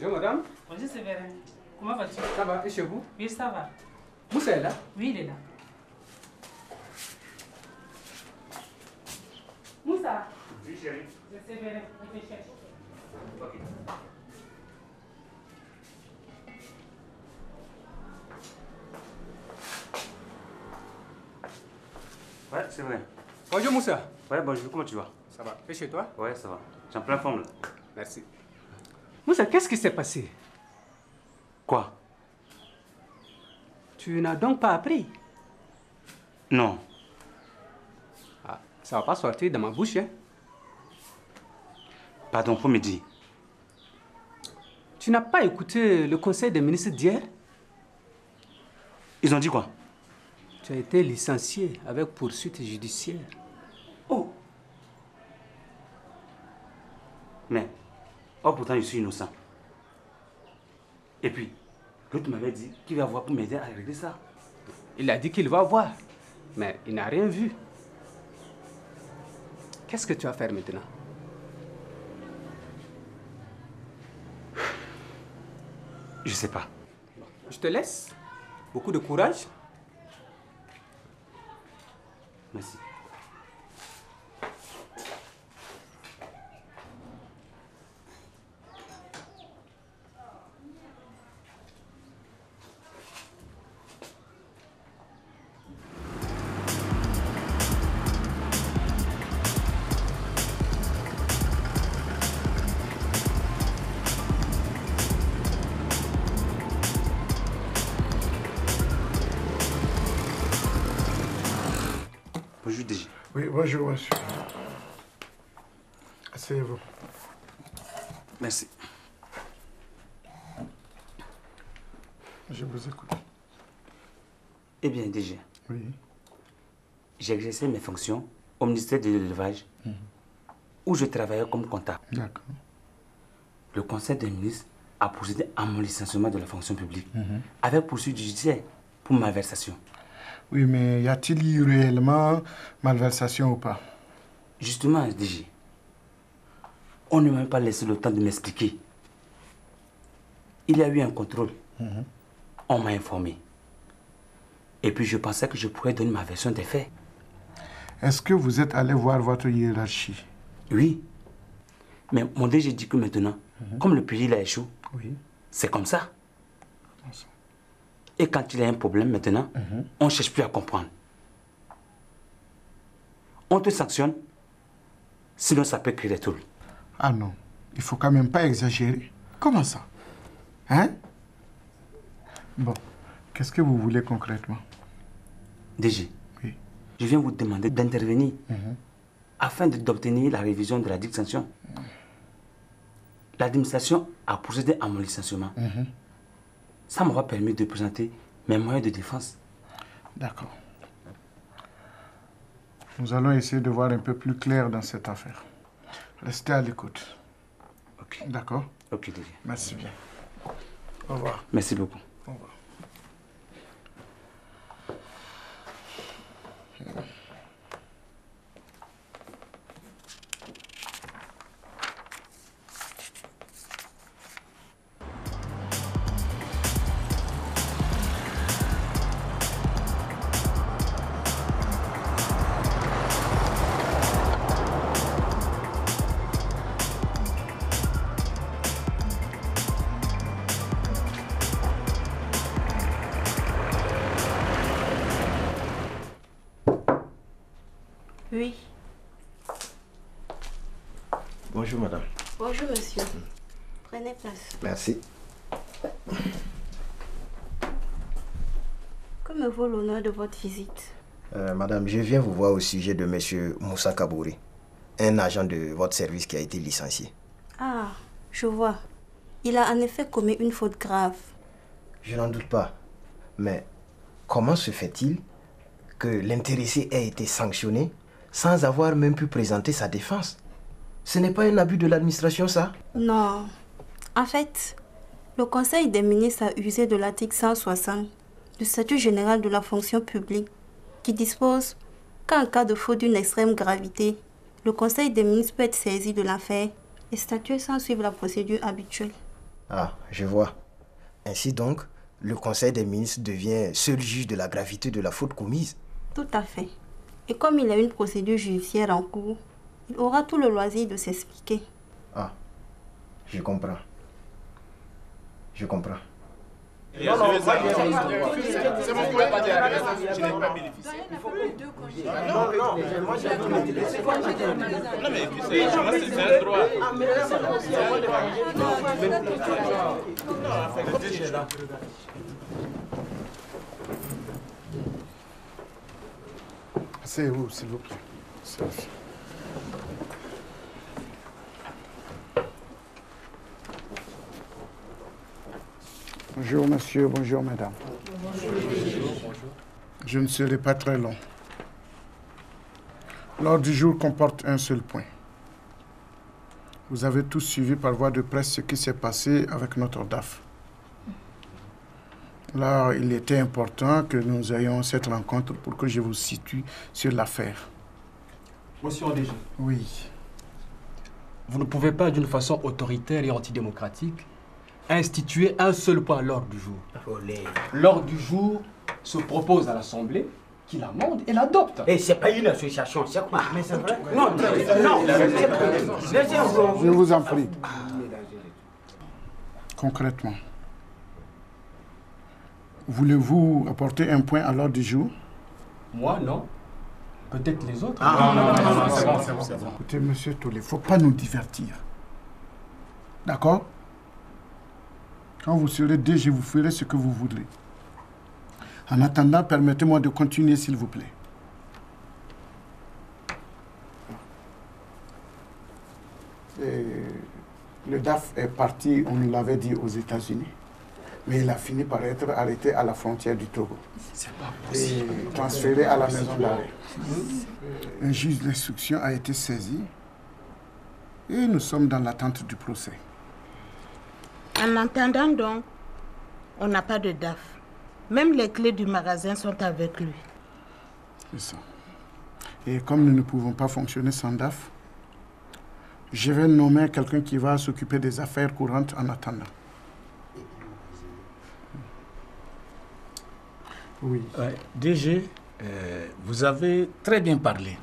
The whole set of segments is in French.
Bonjour madame. Bonjour Séverin. Comment vas-tu? Ça va, et chez vous? Oui, ça va. Moussa est là? Oui, il est là. Moussa? Oui, chérie. C'est Séverin, je te cherche. Ok. Ouais, c'est vrai. Bonjour Moussa. Ouais, bonjour, comment tu vas? Ça va, et chez toi? Ouais, ça va. J'ai en pleine forme là. Merci. Moussa, qu'est-ce qui s'est passé? Quoi? Tu n'as donc pas appris? Non. Ah, ça va pas sortir de ma bouche, hein? Pardon, faut me dire. Tu n'as pas écouté le conseil des ministres d'hier? Ils ont dit quoi? Tu as été licencié avec poursuite judiciaire. Oh! Mais, oh pourtant je suis innocent. Et puis, l'autre m'avait dit qu'il va voir pour m'aider à régler ça. Il a dit qu'il va voir, mais il n'a rien vu. Qu'est-ce que tu vas faire maintenant? Je sais pas. Je te laisse. Beaucoup de courage. Merci. Bonjour DG. Oui, bonjour monsieur. Asseyez-vous. Merci. Je vous écoute. Eh bien DG, Oui. j'ai exercé mes fonctions au ministère de l'élevage où je travaillais comme comptable. D'accord. Le conseil des ministres a procédé à mon licenciement de la fonction publique avec poursuite judiciaire pour malversation. Oui, mais y a-t-il eu réellement malversation ou pas? Justement, DG, on ne m'a même pas laissé le temps de m'expliquer. Il y a eu un contrôle. On m'a informé. Et puis je pensais que je pourrais donner ma version des faits. Est-ce que vous êtes allé voir votre hiérarchie? Oui. Mais mon DG dit que maintenant, comme le pays a échoué, Oui. c'est comme ça. Et quand il y a un problème maintenant, on ne cherche plus à comprendre. On te sanctionne, sinon ça peut créer des troubles. Ah non, il faut quand même pas exagérer. Comment ça? Hein? Bon, qu'est-ce que vous voulez concrètement? DG, Oui. je viens vous demander d'intervenir afin d'obtenir la révision de la dite sanction. L'administration a procédé à mon licenciement. Ça m'aura permis de présenter mes moyens de défense. D'accord. Nous allons essayer de voir un peu plus clair dans cette affaire. Restez à l'écoute. Ok. D'accord? Ok, DG. Merci bien. Au revoir. Merci beaucoup. Au revoir. Oui. Bonjour madame. Bonjour monsieur. Prenez place. Merci. Que me vaut l'honneur de votre visite? Madame, je viens vous voir au sujet de monsieur Moussa Kabouri, un agent de votre service qui a été licencié. Ah, je vois. Il a en effet commis une faute grave. Je n'en doute pas. Mais comment se fait-il que l'intéressé ait été sanctionné sans avoir même pu présenter sa défense? Ce n'est pas un abus de l'administration, ça? Non. En fait, le Conseil des ministres a usé de l'article 160 du statut général de la fonction publique qui dispose qu'en cas de faute d'une extrême gravité, le Conseil des ministres peut être saisi de l'affaire et statuer sans suivre la procédure habituelle. Ah, je vois. Ainsi donc, le Conseil des ministres devient seul juge de la gravité de la faute commise. Tout à fait. Et comme il a une procédure judiciaire en cours, il aura tout le loisir de s'expliquer. Ah, je comprends. Je comprends. C'est mon point. Je n'ai pas bénéficié. Il faut que deux congés. Non, mais tu sais, c'est un droit. C'est où, s'il vous plaît? Bonjour monsieur, bonjour madame. Bonjour. Je ne serai pas très long. L'ordre du jour comporte un seul point. Vous avez tous suivi par voie de presse ce qui s'est passé avec notre DAF. Là, il était important que nous ayons cette rencontre pour que je vous situe sur l'affaire. Monsieur Ondéji. Oui. Vous ne pouvez pas, d'une façon autoritaire et antidémocratique, instituer un seul point à l'ordre du jour. L'ordre du jour se propose à l'Assemblée, qui l'amende et l'adopte. Et c'est pas une association, c'est quoi? Mais c'est vrai. Non, je vous en prie. Concrètement, voulez-vous apporter un point à l'ordre du jour? Moi, non. Peut-être les autres. Non, c'est bon. Écoutez, monsieur Tolé, il ne faut pas nous divertir. D'accord? Quand vous serez DG, vous ferez ce que vous voudrez. En attendant, permettez-moi de continuer, s'il vous plaît. Et le DAF est parti, on nous l'avait dit, aux États-Unis. Mais il a fini par être arrêté à la frontière du Togo. Et transféré à la maison d'arrêt. Un juge d'instruction a été saisi. Et nous sommes dans l'attente du procès. En attendant donc, on n'a pas de DAF. Même les clés du magasin sont avec lui. C'est ça. Et comme nous ne pouvons pas fonctionner sans DAF, je vais nommer quelqu'un qui va s'occuper des affaires courantes en attendant. Oui. DG, vous avez très bien parlé.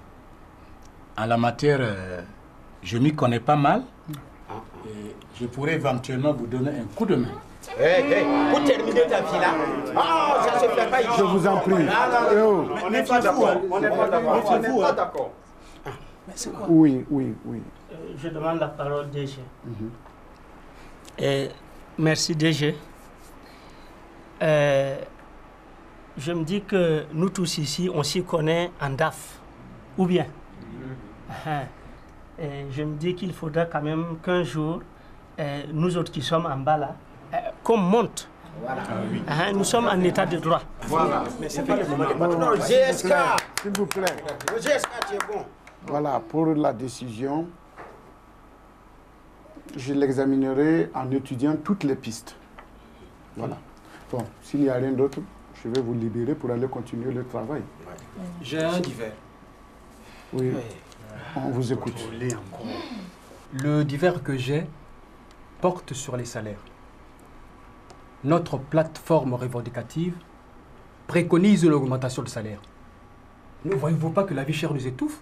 En la matière, je m'y connais pas mal. Et je pourrais éventuellement vous donner un coup de main. Pour terminer ta vie là, ça se fait pas ici. Je vous en prie. On n'est pas d'accord. On n'est pas d'accord. Oui. Je demande la parole DG. Merci DG. Je me dis que nous tous ici, on s'y connaît en DAF. Ou bien? Je me dis qu'il faudra quand même qu'un jour, nous autres qui sommes en bas là, qu'on monte. Voilà. Nous sommes en état de droit. Voilà. Mais c'est pas le moment. Non, GSK. S'il vous plaît. Le GSK, tu es bon. Voilà, pour la décision, je l'examinerai en étudiant toutes les pistes. Voilà. Bon, s'il n'y a rien d'autre, je vais vous libérer pour aller continuer le travail. J'ai un divers. Oui, on vous écoute. Le divers que j'ai porte sur les salaires. Notre plateforme revendicative préconise l'augmentation du salaire. Ne voyez-vous pas que la vie chère nous étouffe?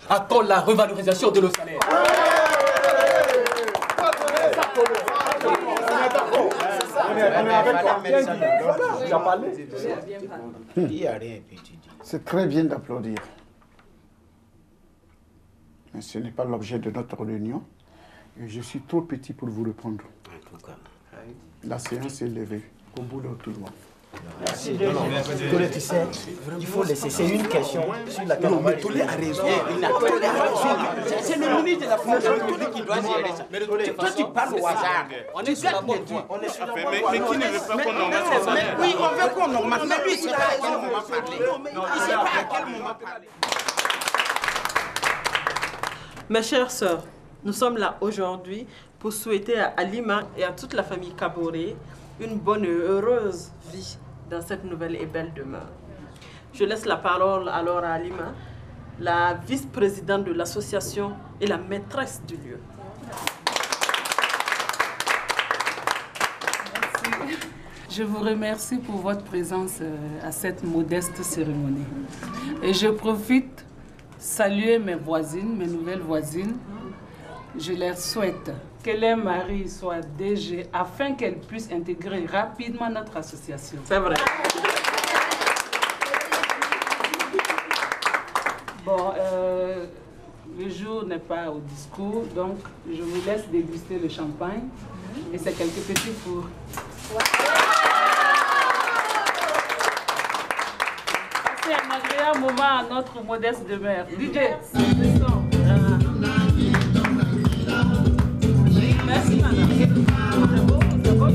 Attends la revalorisation de nos salaires. C'est très bien d'applaudir. Mais ce n'est pas l'objet de notre réunion. Et je suis trop petit pour vous répondre. La séance est levée. Au bout de tout le monde. Merci. Tu sais, il faut laisser. C'est une question sur laquelle on va... Tolé a raison. C'est le ministre de la fonction publique qui doit gérer ça. Toi, tu parles au hasard. On est sur la bonne voie. Mais qui ne veut pas qu'on augmente son salaire? Oui, on veut qu'on augmente. Mais lui, il ne sait pas à quel moment parler. Il ne sait pas à quel moment parler. Mes chères sœurs, nous sommes là aujourd'hui pour souhaiter à Alima et à toute la famille Kaboré une bonne et heureuse vie dans cette nouvelle et belle demeure. Je laisse la parole alors à Alima, la vice-présidente de l'association et la maîtresse du lieu. Je vous remercie pour votre présence à cette modeste cérémonie. Et je profite saluer mes voisines, mes nouvelles voisines. Je leur souhaite que leur mari soit DG afin qu'elles puissent intégrer rapidement notre association. C'est vrai. Bon, le jour n'est pas au discours, donc je vous laisse déguster le champagne et c'est quelques petits fours. Passez un agréable moment à notre modeste demeure. DJ, le son. Merci, madame. C'est beau, c'est beau.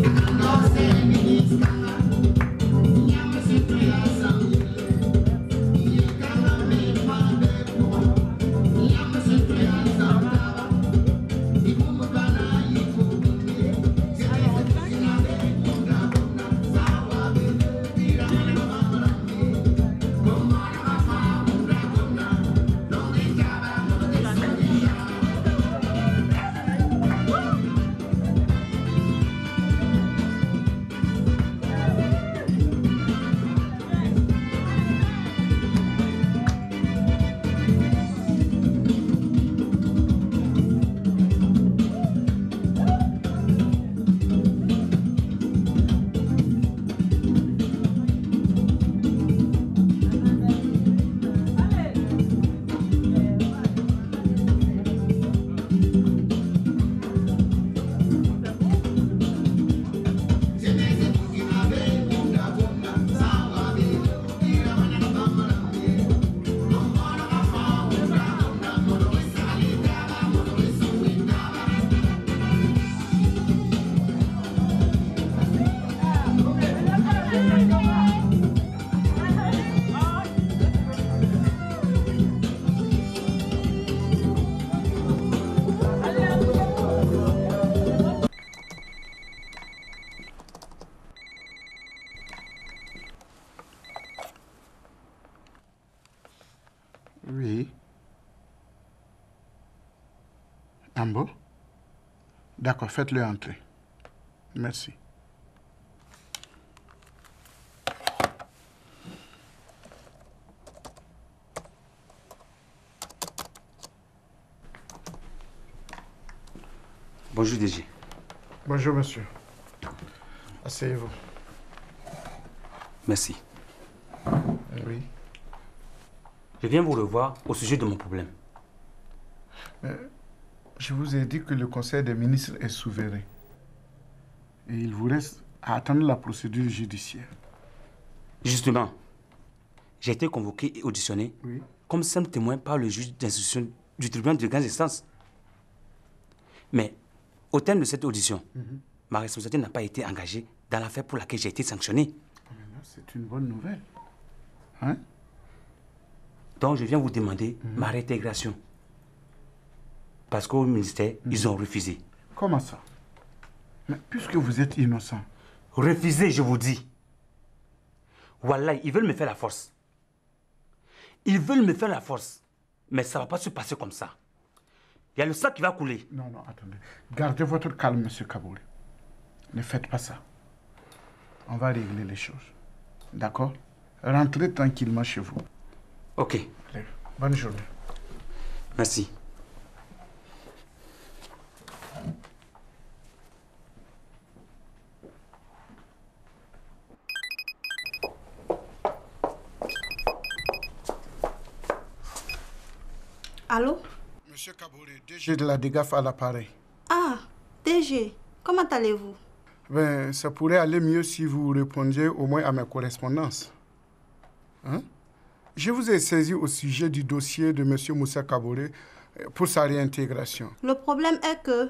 Oui. Ambo? D'accord, faites-le entrer. Merci. Bonjour DG. Bonjour monsieur. Asseyez-vous. Merci. Oui. Je viens vous revoir au sujet de mon problème. Je vous ai dit que le Conseil des ministres est souverain. Et il vous reste à attendre la procédure judiciaire. Justement, j'ai été convoqué et auditionné comme simple témoin par le juge d'instruction du tribunal de grande instance. Mais au terme de cette audition, ma responsabilité n'a pas été engagée dans l'affaire pour laquelle j'ai été sanctionné. C'est une bonne nouvelle. Hein? Donc je viens vous demander ma réintégration. Parce qu'au ministère, ils ont refusé. Comment ça? Mais puisque vous êtes innocent. Refusé, je vous dis. Wallah, ils veulent me faire la force. Ils veulent me faire la force. Mais ça ne va pas se passer comme ça. Il y a le sang qui va couler. Non, non, attendez. Gardez votre calme, monsieur Kabouri. Ne faites pas ça. On va régler les choses. D'accord? Rentrez tranquillement chez vous. Ok. Allez, bonne journée. Merci. Allô? Monsieur Kabouri, DG de la DGAF à l'appareil. Ah, DG, comment allez-vous? Ben, ça pourrait aller mieux si vous répondiez au moins à mes correspondances. Hein? Je vous ai saisi au sujet du dossier de M. Moussa Kabouri pour sa réintégration. Le problème est que,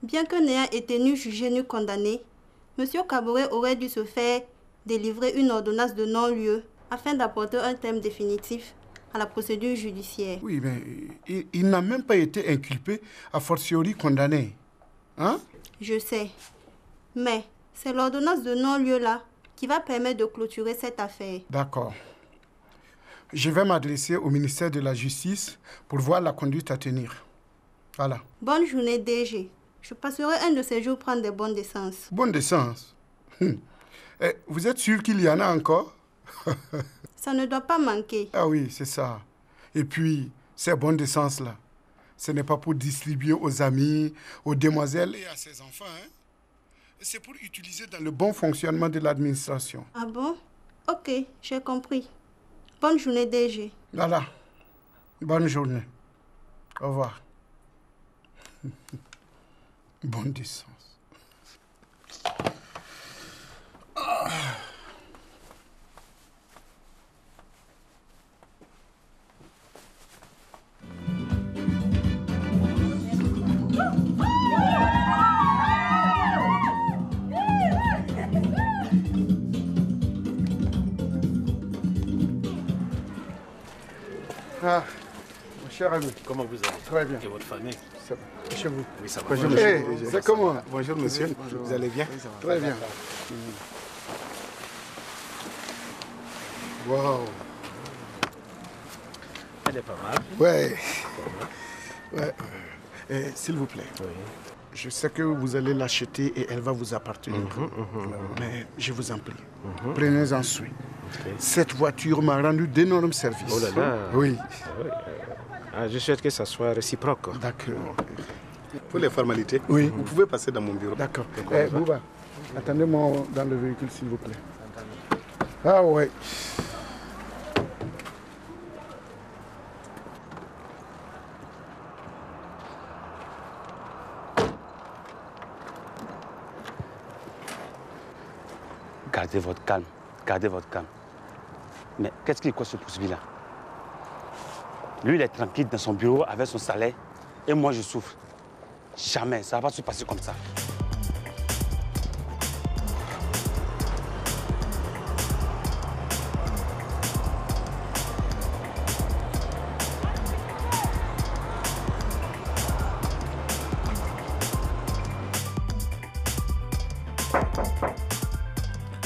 bien que n'ayant été ni jugé ni condamné, M. Kabouri aurait dû se faire délivrer une ordonnance de non-lieu afin d'apporter un terme définitif à la procédure judiciaire. Oui, mais il n'a même pas été inculpé, a fortiori condamné. Hein? Je sais. Mais c'est l'ordonnance de non-lieu là qui va permettre de clôturer cette affaire. D'accord. Je vais m'adresser au ministère de la Justice pour voir la conduite à tenir. Voilà. Bonne journée, DG. Je passerai un de ces jours prendre des bonnes d'essence. Bonne d'essence? Vous êtes sûr qu'il y en a encore? Ça ne doit pas manquer. Ah oui, c'est ça. Et puis, ces bons d'essence-là, ce n'est pas pour distribuer aux amis, aux demoiselles et à ses enfants. Hein? C'est pour utiliser dans le bon fonctionnement de l'administration. Ah bon? Ok, j'ai compris. Bonne journée, DG. Voilà. Bonne journée. Au revoir. Bonne d'essence. Ah, mon cher ami. Comment vous allez? Très bien. Et votre famille? Ça va. Chez vous? Oui, ça va. Bonjour, Hey, monsieur. C'est comment? Bonjour, monsieur. Bonjour. Vous allez bien? Oui, ça va. Très bien. Wow. Elle est pas mal. Ouais. Ouais. S'il vous plaît. Oui. Je sais que vous allez l'acheter et elle va vous appartenir. Mais je vous en prie, prenez-en soin. Okay. Cette voiture m'a rendu d'énormes services. Oh là là. Oui. Je souhaite que ça soit réciproque. D'accord. Pour les formalités, oui. Vous pouvez passer dans mon bureau. D'accord. Bouba, attendez-moi dans le véhicule, s'il vous plaît. Ah ouais. Gardez votre calme, gardez votre calme. Mais qu'est-ce qu'il cause ce poursuivi-là? Lui, il est tranquille dans son bureau avec son salaire et moi, je souffre. Jamais, ça ne va pas se passer comme ça.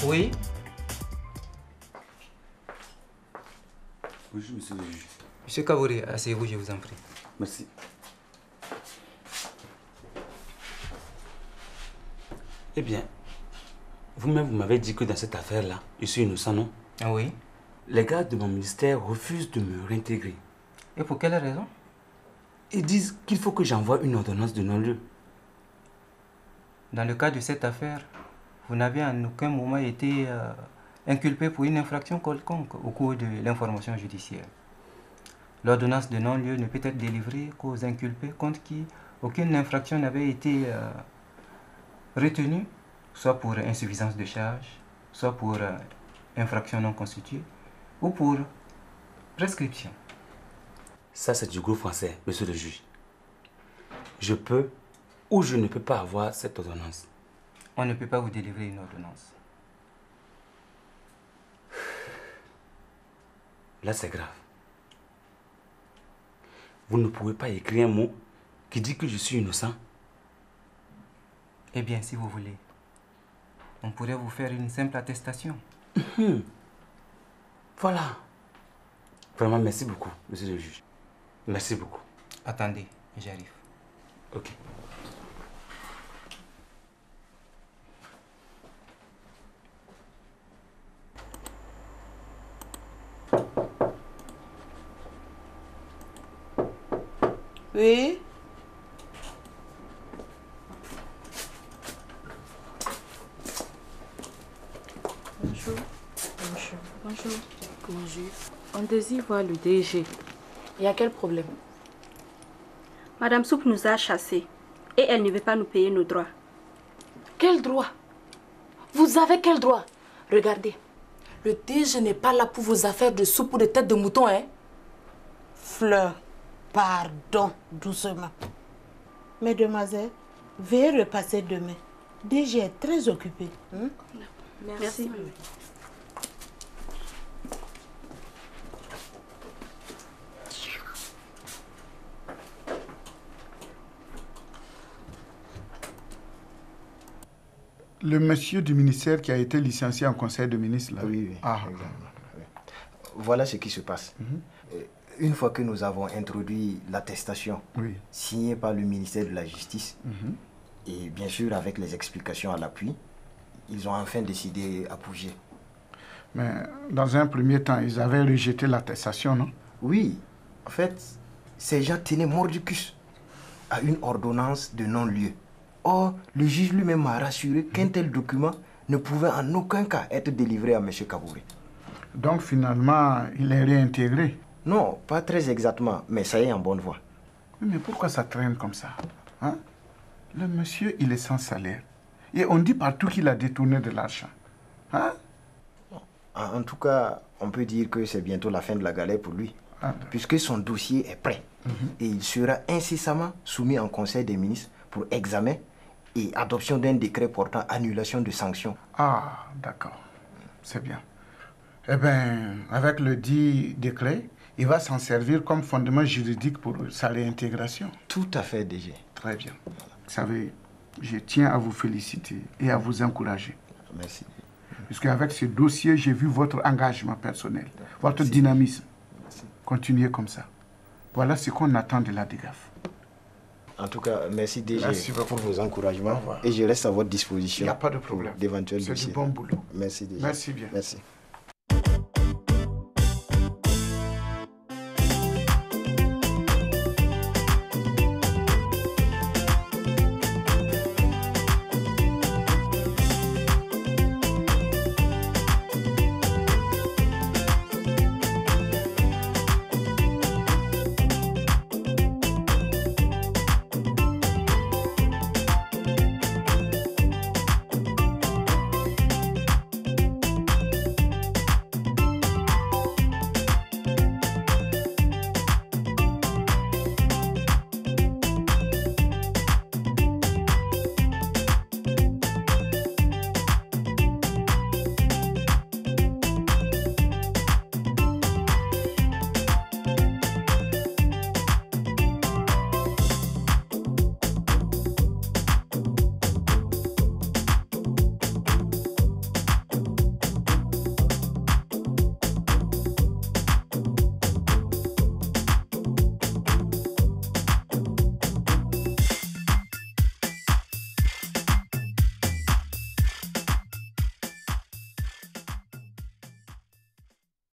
Oui. Bonjour, monsieur le juge. Monsieur Kabouré, asseyez-vous, je vous en prie. Merci. Eh bien, vous-même, vous m'avez dit que dans cette affaire-là, je suis innocent, non? Ah oui. Les gars de mon ministère refusent de me réintégrer. Et pour quelle raison? Ils disent qu'il faut que j'envoie une ordonnance de non-lieu. Dans le cas de cette affaire, vous n'avez en aucun moment été inculpé pour une infraction quelconque au cours de l'information judiciaire. L'ordonnance de non-lieu ne peut être délivrée qu'aux inculpés contre qui aucune infraction n'avait été retenue, soit pour insuffisance de charge, soit pour infraction non constituée, ou pour prescription. Ça, c'est du gros français, monsieur le juge. Je peux ou je ne peux pas avoir cette ordonnance. On ne peut pas vous délivrer une ordonnance. Là, c'est grave. Vous ne pouvez pas écrire un mot qui dit que je suis innocent. Eh bien, si vous voulez, on pourrait vous faire une simple attestation. Voilà. Vraiment, merci beaucoup, monsieur le juge. Merci beaucoup. Attendez, j'arrive. Ok. Oui. Bonjour. Bonjour. Bonjour. Bonjour. On désire voir le DG. Il y a quel problème? Madame Soupe nous a chassés et elle ne veut pas nous payer nos droits. Quel droit? Vous avez quel droit? Regardez, le DG n'est pas là pour vos affaires de soupe ou de tête de mouton, hein? Fleur, pardon, doucement. Mesdemoiselles, veuillez repasser demain. DG est très occupé. Hein? Merci. Le monsieur du ministère qui a été licencié en conseil de ministres, là. Oui, oui. Ah. Voilà ce qui se passe. Une fois que nous avons introduit l'attestation signée par le ministère de la Justice, et bien sûr avec les explications à l'appui, ils ont enfin décidé à bouger. Mais dans un premier temps, ils avaient rejeté l'attestation, non? Oui. En fait, ces gens tenaient mordicus à une ordonnance de non-lieu. Or, le juge lui-même m'a rassuré qu'un tel document ne pouvait en aucun cas être délivré à M. Kabouré. Donc finalement, il est réintégré? Non, pas très exactement, mais ça y est en bonne voie. Mais pourquoi ça traîne comme ça, hein? Le monsieur, il est sans salaire. Et on dit partout qu'il a détourné de l'argent. Hein? En tout cas, on peut dire que c'est bientôt la fin de la galère pour lui. Puisque son dossier est prêt. Et il sera incessamment soumis en Conseil des ministres pour examen et adoption d'un décret portant annulation de sanctions. Ah, d'accord. C'est bien. Eh bien, avec le dit décret, il va s'en servir comme fondement juridique pour sa réintégration. Tout à fait, DG. Très bien. Vous savez, je tiens à vous féliciter et à vous encourager. Merci. Puisque avec ce dossier, j'ai vu votre engagement personnel, votre dynamisme. Merci. Continuez comme ça. Voilà ce qu'on attend de la DGAF. En tout cas, merci DG pour vos encouragements. Et je reste à votre disposition. Il n'y a pas de problème. D'éventuels dossiers. C'est du bon boulot. Merci DG. Merci bien. Merci.